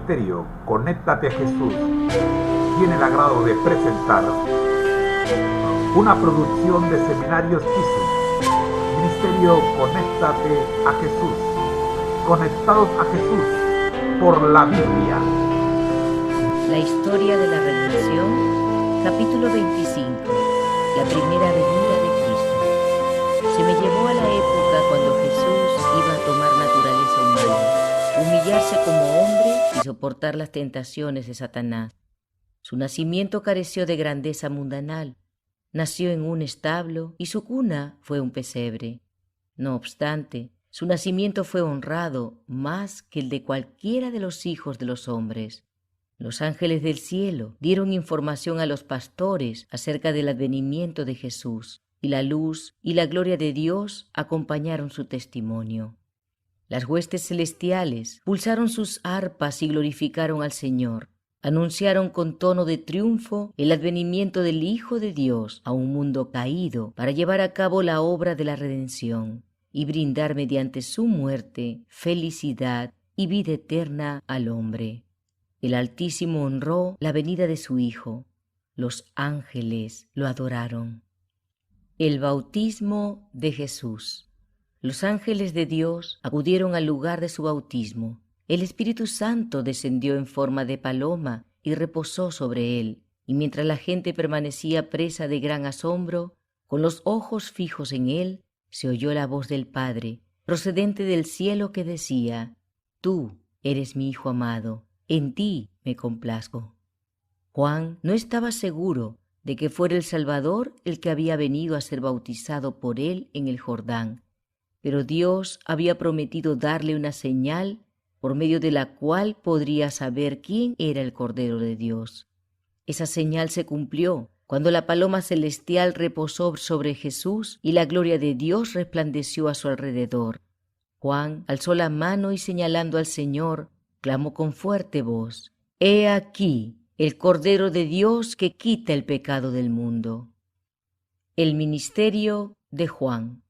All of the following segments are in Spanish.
ministerio Conéctate a Jesús tiene el agrado de presentar una producción de Seminarios ISU. Ministerio Conéctate a Jesús. Conectados a Jesús por la Biblia. La historia de la redención, capítulo 25. La primera venida de Cristo. Se me llevó a la época cuando Jesús iba a tomar naturaleza humana, humillarse como hombre y soportar las tentaciones de Satanás. Su nacimiento careció de grandeza mundanal. Nació en un establo y su cuna fue un pesebre. No obstante, su nacimiento fue honrado más que el de cualquiera de los hijos de los hombres. Los ángeles del cielo dieron información a los pastores acerca del advenimiento de Jesús, y la luz y la gloria de Dios acompañaron su testimonio. Las huestes celestiales pulsaron sus arpas y glorificaron al Señor. Anunciaron con tono de triunfo el advenimiento del Hijo de Dios a un mundo caído para llevar a cabo la obra de la redención y brindar mediante su muerte felicidad y vida eterna al hombre. El Altísimo honró la venida de su Hijo. Los ángeles lo adoraron. El bautismo de Jesús. Los ángeles de Dios acudieron al lugar de su bautismo. El Espíritu Santo descendió en forma de paloma y reposó sobre él, y mientras la gente permanecía presa de gran asombro, con los ojos fijos en él, se oyó la voz del Padre, procedente del cielo, que decía: «Tú eres mi Hijo amado, en ti me complazco». Juan no estaba seguro de que fuera el Salvador el que había venido a ser bautizado por él en el Jordán, pero Dios había prometido darle una señal por medio de la cual podría saber quién era el Cordero de Dios. Esa señal se cumplió cuando la paloma celestial reposó sobre Jesús y la gloria de Dios resplandeció a su alrededor. Juan alzó la mano y, señalando al Señor, clamó con fuerte voz: «He aquí el Cordero de Dios que quita el pecado del mundo». El ministerio de Juan.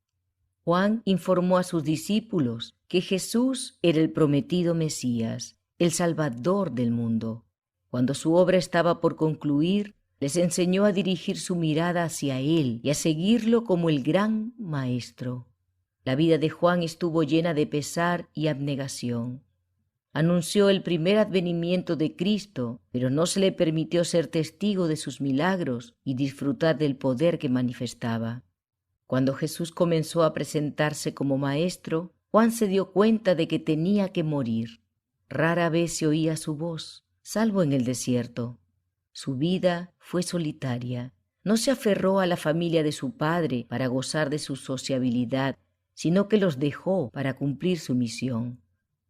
Juan informó a sus discípulos que Jesús era el prometido Mesías, el Salvador del mundo. Cuando su obra estaba por concluir, les enseñó a dirigir su mirada hacia él y a seguirlo como el gran Maestro. La vida de Juan estuvo llena de pesar y abnegación. Anunció el primer advenimiento de Cristo, pero no se le permitió ser testigo de sus milagros y disfrutar del poder que manifestaba. Cuando Jesús comenzó a presentarse como maestro, Juan se dio cuenta de que tenía que morir. Rara vez se oía su voz, salvo en el desierto. Su vida fue solitaria. No se aferró a la familia de su padre para gozar de su sociabilidad, sino que los dejó para cumplir su misión.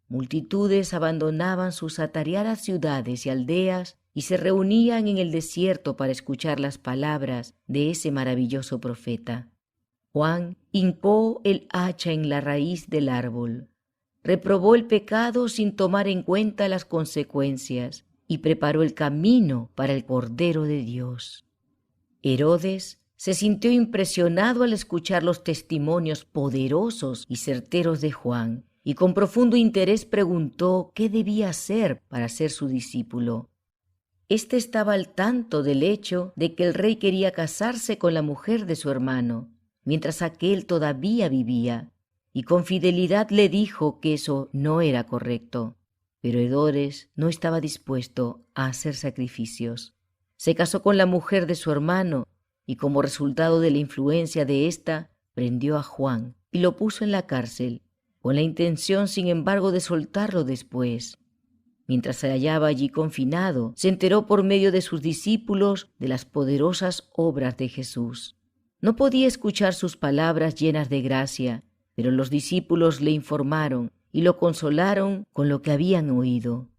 Multitudes abandonaban sus atareadas ciudades y aldeas y se reunían en el desierto para escuchar las palabras de ese maravilloso profeta. Juan hincó el hacha en la raíz del árbol, reprobó el pecado sin tomar en cuenta las consecuencias y preparó el camino para el Cordero de Dios. Herodes se sintió impresionado al escuchar los testimonios poderosos y certeros de Juan y con profundo interés preguntó qué debía hacer para ser su discípulo. Este estaba al tanto del hecho de que el rey quería casarse con la mujer de su hermano, mientras aquél todavía vivía, y con fidelidad le dijo que eso no era correcto. Pero Herodes no estaba dispuesto a hacer sacrificios. Se casó con la mujer de su hermano, y como resultado de la influencia de ésta, prendió a Juan y lo puso en la cárcel, con la intención, sin embargo, de soltarlo después. Mientras se hallaba allí confinado, se enteró por medio de sus discípulos de las poderosas obras de Jesús. No podía escuchar sus palabras llenas de gracia, pero los discípulos le informaron y lo consolaron con lo que habían oído.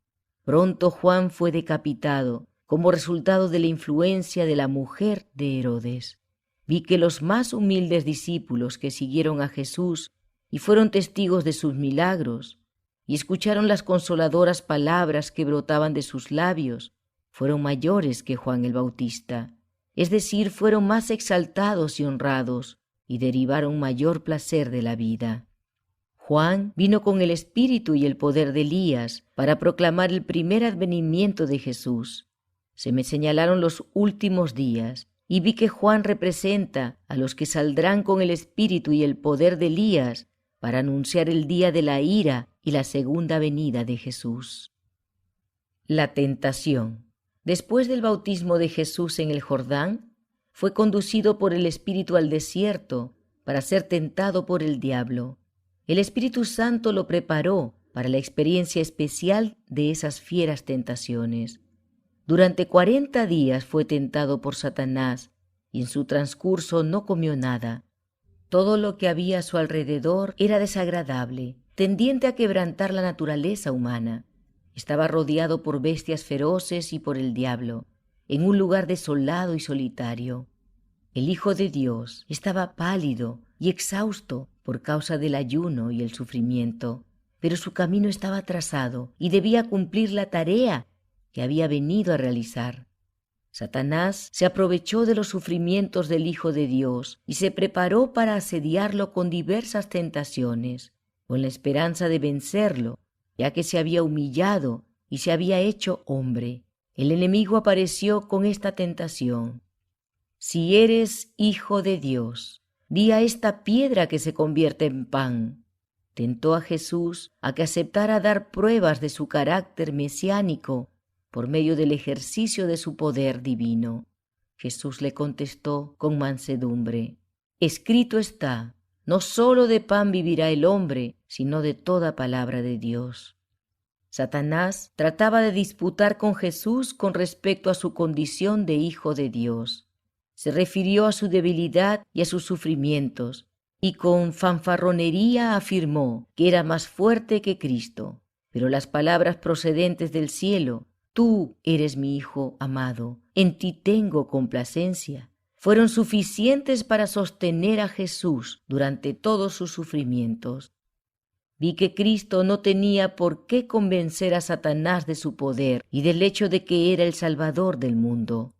Pronto Juan fue decapitado como resultado de la influencia de la mujer de Herodes. Vi que los más humildes discípulos que siguieron a Jesús y fueron testigos de sus milagros y escucharon las consoladoras palabras que brotaban de sus labios, fueron mayores que Juan el Bautista. Es decir, fueron más exaltados y honrados, y derivaron mayor placer de la vida. Juan vino con el espíritu y el poder de Elías para proclamar el primer advenimiento de Jesús. Se me señalaron los últimos días y vi que Juan representa a los que saldrán con el espíritu y el poder de Elías para anunciar el día de la ira y la segunda venida de Jesús. La tentación. Después del bautismo de Jesús en el Jordán, fue conducido por el Espíritu al desierto para ser tentado por el diablo. El Espíritu Santo lo preparó para la experiencia especial de esas fieras tentaciones. Durante 40 días fue tentado por Satanás y en su transcurso no comió nada. Todo lo que había a su alrededor era desagradable, tendiente a quebrantar la naturaleza humana. Estaba rodeado por bestias feroces y por el diablo, en un lugar desolado y solitario. El Hijo de Dios estaba pálido y exhausto por causa del ayuno y el sufrimiento, pero su camino estaba trazado y debía cumplir la tarea que había venido a realizar. Satanás se aprovechó de los sufrimientos del Hijo de Dios y se preparó para asediarlo con diversas tentaciones, con la esperanza de vencerlo, ya que se había humillado y se había hecho hombre. El enemigo apareció con esta tentación: si eres hijo de Dios, di a esta piedra que se convierte en pan. Tentó a Jesús a que aceptara dar pruebas de su carácter mesiánico por medio del ejercicio de su poder divino. Jesús le contestó con mansedumbre: escrito está, no solo de pan vivirá el hombre, sino de toda palabra de Dios. Satanás trataba de disputar con Jesús con respecto a su condición de Hijo de Dios. Se refirió a su debilidad y a sus sufrimientos, y con fanfarronería afirmó que era más fuerte que Cristo. Pero las palabras procedentes del cielo: tú eres mi Hijo amado, en ti tengo complacencia, fueron suficientes para sostener a Jesús durante todos sus sufrimientos. Vi que Cristo no tenía por qué convencer a Satanás de su poder y del hecho de que era el Salvador del mundo.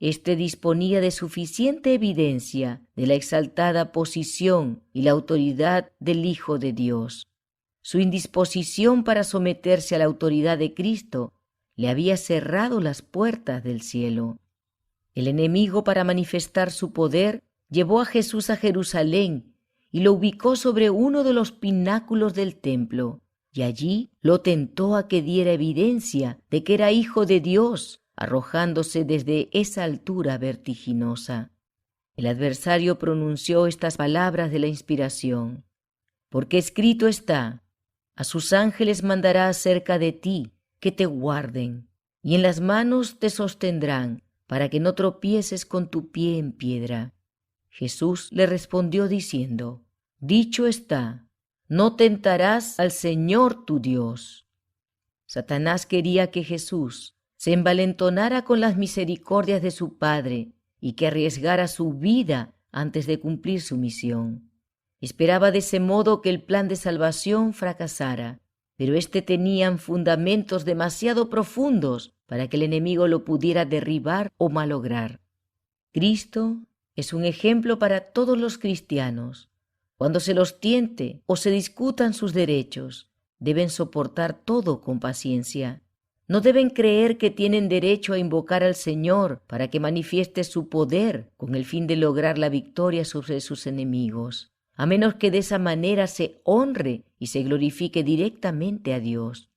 Este disponía de suficiente evidencia de la exaltada posición y la autoridad del Hijo de Dios. Su indisposición para someterse a la autoridad de Cristo le había cerrado las puertas del cielo. El enemigo, para manifestar su poder, llevó a Jesús a Jerusalén y lo ubicó sobre uno de los pináculos del templo, y allí lo tentó a que diera evidencia de que era hijo de Dios, arrojándose desde esa altura vertiginosa. El adversario pronunció estas palabras de la inspiración: porque escrito está, a sus ángeles mandará acerca de ti, que te guarden, y en las manos te sostendrán, para que no tropieces con tu pie en piedra. Jesús le respondió diciendo: dicho está, no tentarás al Señor tu Dios. Satanás quería que Jesús se envalentonara con las misericordias de su Padre y que arriesgara su vida antes de cumplir su misión. Esperaba de ese modo que el plan de salvación fracasara, pero éste tenía fundamentos demasiado profundos para que el enemigo lo pudiera derribar o malograr. Cristo es un ejemplo para todos los cristianos. Cuando se los tiente o se discutan sus derechos, deben soportar todo con paciencia. No deben creer que tienen derecho a invocar al Señor para que manifieste su poder con el fin de lograr la victoria sobre sus enemigos, a menos que de esa manera se honre y se glorifique directamente a Dios.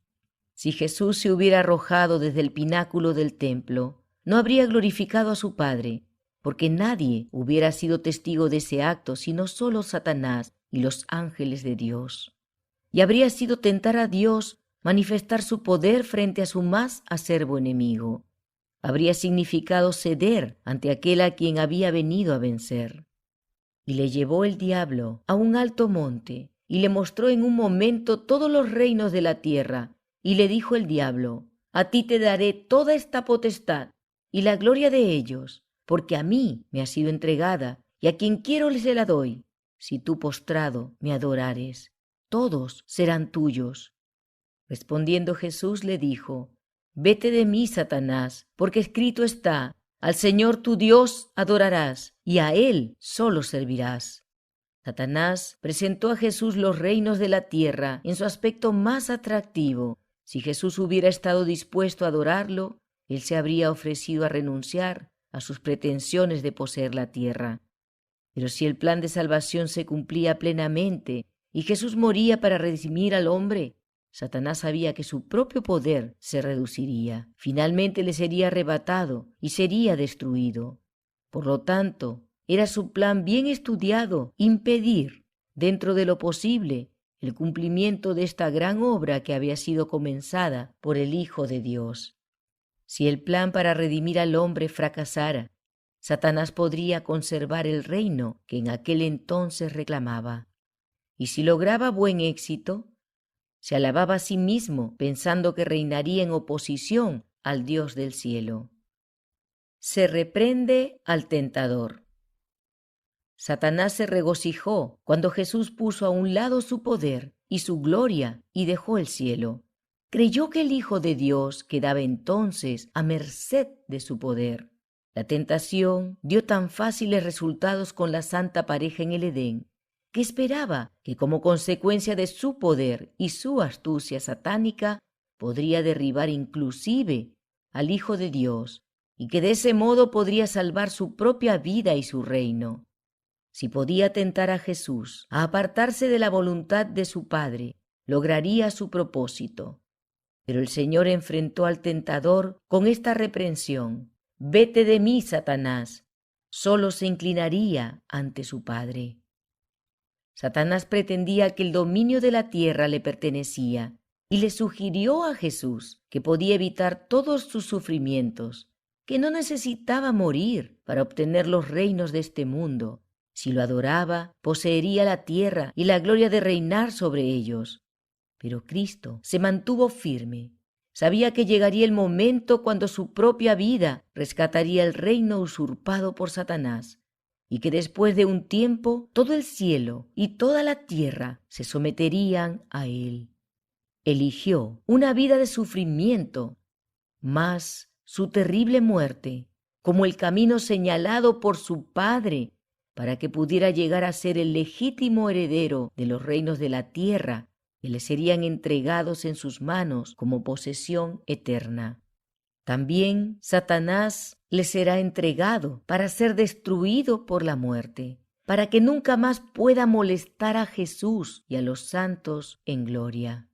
Si Jesús se hubiera arrojado desde el pináculo del templo, no habría glorificado a su Padre, porque nadie hubiera sido testigo de ese acto sino solo Satanás y los ángeles de Dios. Y habría sido tentar a Dios manifestar su poder frente a su más acerbo enemigo. Habría significado ceder ante aquel a quien había venido a vencer. Y le llevó el diablo a un alto monte, y le mostró en un momento todos los reinos de la tierra, y le dijo el diablo: a ti te daré toda esta potestad y la gloria de ellos, porque a mí me ha sido entregada, y a quien quiero se la doy. Si tú postrado me adorares, todos serán tuyos. Respondiendo Jesús le dijo: vete de mí, Satanás, porque escrito está: al Señor tu Dios adorarás, y a Él solo servirás. Satanás presentó a Jesús los reinos de la tierra en su aspecto más atractivo. Si Jesús hubiera estado dispuesto a adorarlo, él se habría ofrecido a renunciar a sus pretensiones de poseer la tierra. Pero si el plan de salvación se cumplía plenamente y Jesús moría para redimir al hombre, Satanás sabía que su propio poder se reduciría. Finalmente le sería arrebatado y sería destruido. Por lo tanto, era su plan bien estudiado impedir, dentro de lo posible, el cumplimiento de esta gran obra que había sido comenzada por el Hijo de Dios. Si el plan para redimir al hombre fracasara, Satanás podría conservar el reino que en aquel entonces reclamaba. Y si lograba buen éxito, se alababa a sí mismo pensando que reinaría en oposición al Dios del cielo. Se reprende al tentador. Satanás se regocijó cuando Jesús puso a un lado su poder y su gloria y dejó el cielo. Creyó que el Hijo de Dios quedaba entonces a merced de su poder. La tentación dio tan fáciles resultados con la santa pareja en el Edén, que esperaba que como consecuencia de su poder y su astucia satánica podría derribar inclusive al Hijo de Dios y que de ese modo podría salvar su propia vida y su reino. Si podía tentar a Jesús a apartarse de la voluntad de su Padre, lograría su propósito. Pero el Señor enfrentó al tentador con esta reprensión: «Vete de mí, Satanás». Solo se inclinaría ante su Padre. Satanás pretendía que el dominio de la tierra le pertenecía y le sugirió a Jesús que podía evitar todos sus sufrimientos, que no necesitaba morir para obtener los reinos de este mundo. Si lo adoraba, poseería la tierra y la gloria de reinar sobre ellos. Pero Cristo se mantuvo firme. Sabía que llegaría el momento cuando su propia vida rescataría el reino usurpado por Satanás, y que después de un tiempo todo el cielo y toda la tierra se someterían a él. Eligió una vida de sufrimiento, mas su terrible muerte, como el camino señalado por su Padre para que pudiera llegar a ser el legítimo heredero de los reinos de la tierra que le serían entregados en sus manos como posesión eterna. También Satanás le será entregado para ser destruido por la muerte, para que nunca más pueda molestar a Jesús y a los santos en gloria.